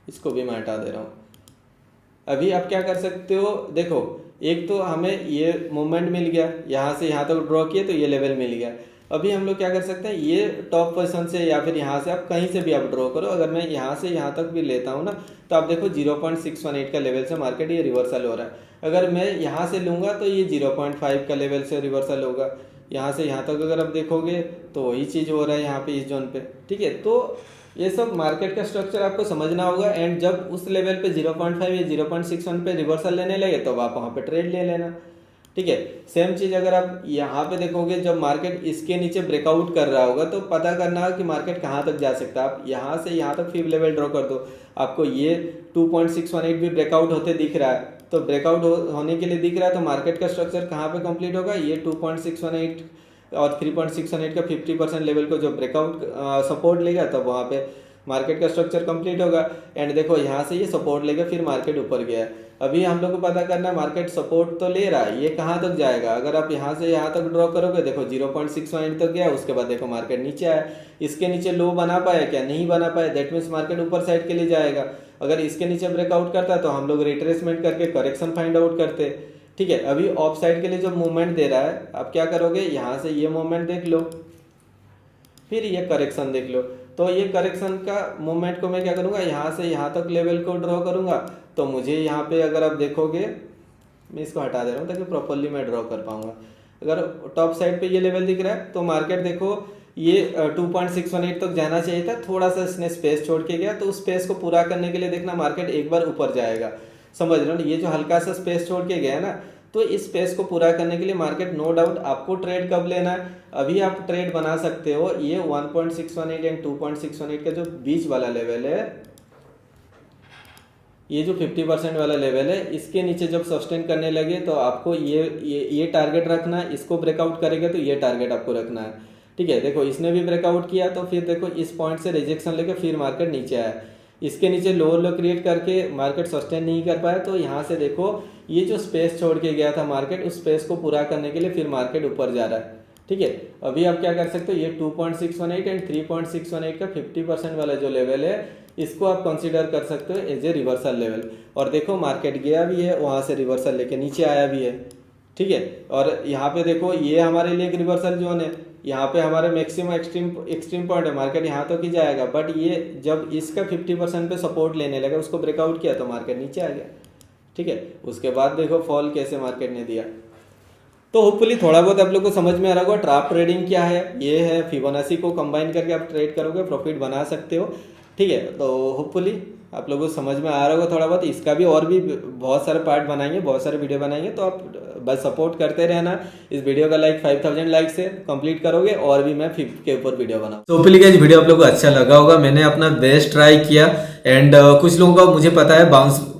इसको भी मैं हटा दे रहा हूँ। अभी आप क्या कर सकते हो, देखो एक तो हमें ये मोमेंट मिल गया, यहाँ से यहाँ तक ड्रॉ किए तो ये लेवल मिल गया। अभी हम लोग क्या कर सकते हैं, ये टॉप पोजीशन से या फिर यहाँ से आप कहीं से भी आप ड्रॉ करो, अगर मैं यहाँ से यहाँ तक भी लेता हूँ ना, तो आप देखो 0.618 का लेवल से मार्केट ये रिवर्सल हो रहा है। अगर मैं यहाँ से लूँगा तो ये 0.5 का लेवल से रिवर्सल होगा, यहाँ से यहाँ तक अगर आप देखोगे तो वही चीज़ हो रहा है यहाँ पे इस जोन पे, ठीक है। तो ये सब मार्केट का स्ट्रक्चर आपको समझना होगा एंड जब उस लेवल पे 0.5 या 0.61 पे रिवर्सल लेने लगे तो आप वहाँ पे ट्रेड ले लेना, ठीक है। सेम चीज़ अगर आप यहाँ पे देखोगे, जब मार्केट इसके नीचे ब्रेकआउट कर रहा होगा तो पता करना है कि मार्केट कहाँ तक जा सकता है। आप यहाँ से यहाँ तक 5 लेवल ड्रॉ कर दो, आपको ये 2.618 भी ब्रेकआउट होते दिख रहा है, तो ब्रेकआउट होने के लिए दिख रहा है, तो मार्केट का स्ट्रक्चर कहाँ पे कंप्लीट होगा, ये 2.618 और 3.618 का 50% लेवल को जो ब्रेकआउट सपोर्ट लेगा तब वहाँ पे मार्केट का स्ट्रक्चर कंप्लीट होगा। एंड देखो यहाँ से ये सपोर्ट लेगा, फिर मार्केट ऊपर गया। अभी हम लोग को पता करना है मार्केट सपोर्ट तो ले रहा है, ये कहाँ तक जाएगा। अगर आप यहाँ से यहाँ तक ड्रॉ करोगे, देखो 0.618 तक गया, उसके बाद देखो मार्केट नीचे आया, इसके नीचे लो बना पाया क्या, नहीं बना पाया, दैट मीन्स मार्केट ऊपर साइड के लिए जाएगा। अगर इसके नीचे ब्रेकआउट करता तो हम लोग रिट्रेसमेंट करके करेक्शन फाइंड आउट करते, ठीक है, अभी ऑफ साइड के लिए जो मूवमेंट दे रहा है, आप क्या करोगे, यहाँ से ये मूवमेंट देख लो, फिर ये करेक्शन देख लो। तो ये करेक्शन का मूवमेंट को मैं क्या करूँगा, यहाँ से यहाँ तक लेवल को ड्रॉ करूँगा। तो मुझे यहाँ पे अगर आप देखोगे, मैं इसको हटा दे रहा हूँ ताकि प्रॉपरली मैं ड्रॉ कर पाऊँगा। अगर टॉप साइड पे ये लेवल दिख रहा है तो मार्केट देखो ये 2.618 तक जाना चाहिए था, थोड़ा सा इसने स्पेस छोड़ के गया, तो उस स्पेस को पूरा करने के लिए देखना मार्केट एक बार ऊपर जाएगा। समझ रहे हो ना, ये जो हल्का सा स्पेस छोड़ के गया ना, तो इस स्पेस को पूरा करने के लिए मार्केट नो डाउट आपको ट्रेड कब लेना है, अभी आप ट्रेड बना सकते हो। ये 1.618 एंड 2.618 का जो बीच वाला लेवल है, ये जो 50% वाला लेवल है, इसके नीचे जब सस्टेन करने लगे तो आपको ये टारगेट रखना है। इसको ब्रेकआउट करेगा तो ये टारगेट आपको रखना है। ठीक है, देखो इसने भी ब्रेकआउट किया तो फिर देखो इस पॉइंट से रिजेक्शन लेके फिर मार्केट नीचे आया, इसके नीचे लोअर लो क्रिएट करके मार्केट सस्टेन नहीं कर पाया। तो यहाँ से देखो ये जो स्पेस छोड़ के गया था मार्केट, उस स्पेस को पूरा करने के लिए फिर मार्केट ऊपर जा रहा है। ठीक है, अभी आप क्या कर सकते हो, ये 2.618 एंड 3.618 का 50% वाला जो लेवल है, इसको आप कंसीडर कर सकते हो एज ए रिवर्सल लेवल। और देखो मार्केट गया भी है, वहाँ से रिवर्सल लेके नीचे आया भी है। ठीक है, और यहाँ पे देखो ये हमारे लिए एक रिवर्सल जोन है, यहाँ पे हमारे मैक्सिमम एक्सट्रीम पॉइंट है, मार्केट यहाँ तो की जाएगा। बट ये जब इसका 50% पे सपोर्ट लेने लगा, उसको ब्रेकआउट किया तो मार्केट नीचे आ गया। ठीक है, उसके बाद देखो फॉल कैसे मार्केट ने दिया। तो होपफुली थोड़ा बहुत आप लोग को समझ में आ रहा होगा ट्रैप ट्रेडिंग क्या है। ये है फिबोनाची को कंबाइन करके आप ट्रेड करोगे, प्रॉफिट बना सकते हो। ठीक है, तो होपफुली आप लोगों को समझ में आ रहा होगा थोड़ा बहुत। इसका भी और भी बहुत सारे पार्ट बनाएंगे, बहुत सारे वीडियो बनाएंगे, तो आप बस सपोर्ट करते रहना। इस वीडियो का लाइक 5000 लाइक से कंप्लीट करोगे और भी मैं 5 के ऊपर वीडियो बनाऊँ। तो होपफुली गाइस वीडियो आप लोगों को अच्छा लगा होगा, मैंने अपना बेस्ट ट्राई किया। एंड कुछ लोगों का मुझे पता है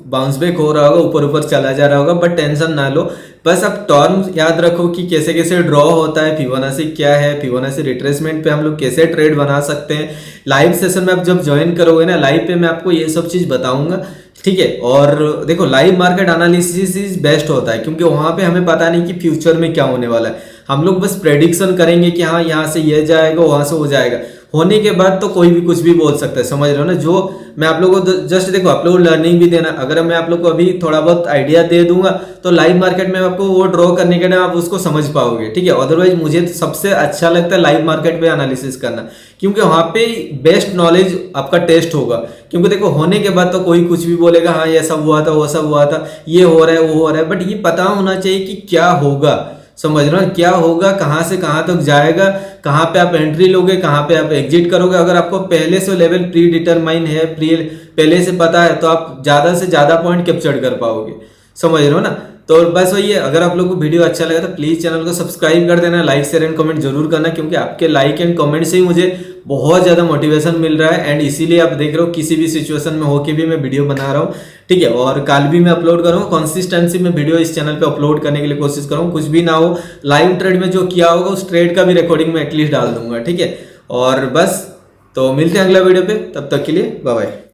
बाउंस बैक हो रहा होगा, ऊपर ऊपर चला जा रहा होगा, बट टेंशन ना लो। बस आप टर्म याद रखो कि कैसे कैसे ड्रॉ होता है, फिबोनाची क्या है, फिबोनाची रिट्रेसमेंट पे हम लोग कैसे ट्रेड बना सकते हैं। लाइव सेशन में आप जब ज्वाइन करोगे ना, लाइव पे मैं आपको ये सब चीज़ बताऊंगा। ठीक है, और देखो live market analysis is best होता है, क्योंकि वहाँ पे हमें पता नहीं कि फ्यूचर में क्या होने वाला है। हम लोग बस प्रेडिक्शन करेंगे कि हाँ यहाँ से ये जाएगा, वहाँ से वो जाएगा, होने के बाद तो कोई भी कुछ भी बोल सकता है। समझ रहे हो ना, जो मैं आप लोगों को जस्ट देखो, आप लोगों को लर्निंग भी देना। अगर मैं आप लोग को अभी थोड़ा बहुत आइडिया दे दूंगा तो लाइव मार्केट में आपको वो ड्रॉ करने के टाइम आप उसको समझ पाओगे। ठीक है, अदरवाइज मुझे सबसे अच्छा लगता है लाइव मार्केट पे एनालिसिस करना, क्योंकि वहाँ पे बेस्ट नॉलेज आपका टेस्ट होगा। क्योंकि देखो होने के बाद तो कोई कुछ भी बोलेगा, हाँ ये सब हुआ था, वो सब हुआ था, ये हो रहा है, वो हो रहा है, बट ये पता होना चाहिए कि क्या होगा। समझ रहे हो क्या होगा, कहाँ से कहाँ तक जाएगा, कहाँ पे आप एंट्री लोगे, कहाँ पे आप एग्जिट करोगे। अगर आपको पहले से लेवल प्री डिटरमाइन है, पहले से पता है, तो आप ज़्यादा से ज़्यादा पॉइंट कैप्चर कर पाओगे। समझ रहे हो ना, तो बस वही है। अगर आप लोग को वीडियो अच्छा लगा तो प्लीज़ चैनल को सब्सक्राइब कर देना, लाइक शेयर एंड कमेंट जरूर करना, क्योंकि आपके लाइक एंड कमेंट से ही मुझे बहुत ज़्यादा मोटिवेशन मिल रहा है। एंड इसीलिए आप देख रहे हो किसी भी सिचुएशन में होके भी मैं वीडियो बना रहा हूँ। ठीक है, और कल भी मैं अपलोड करूँगा, कंसिस्टेंसी में वीडियो इस चैनल पे अपलोड करने के लिए कोशिश करूँ। कुछ भी ना हो, लाइव ट्रेड में जो किया होगा उस ट्रेड का भी रिकॉर्डिंग में एटलीस्ट डाल दूंगा। ठीक है, और बस तो मिलते हैं अगला वीडियो पे, तब तक के लिए बाय बाय।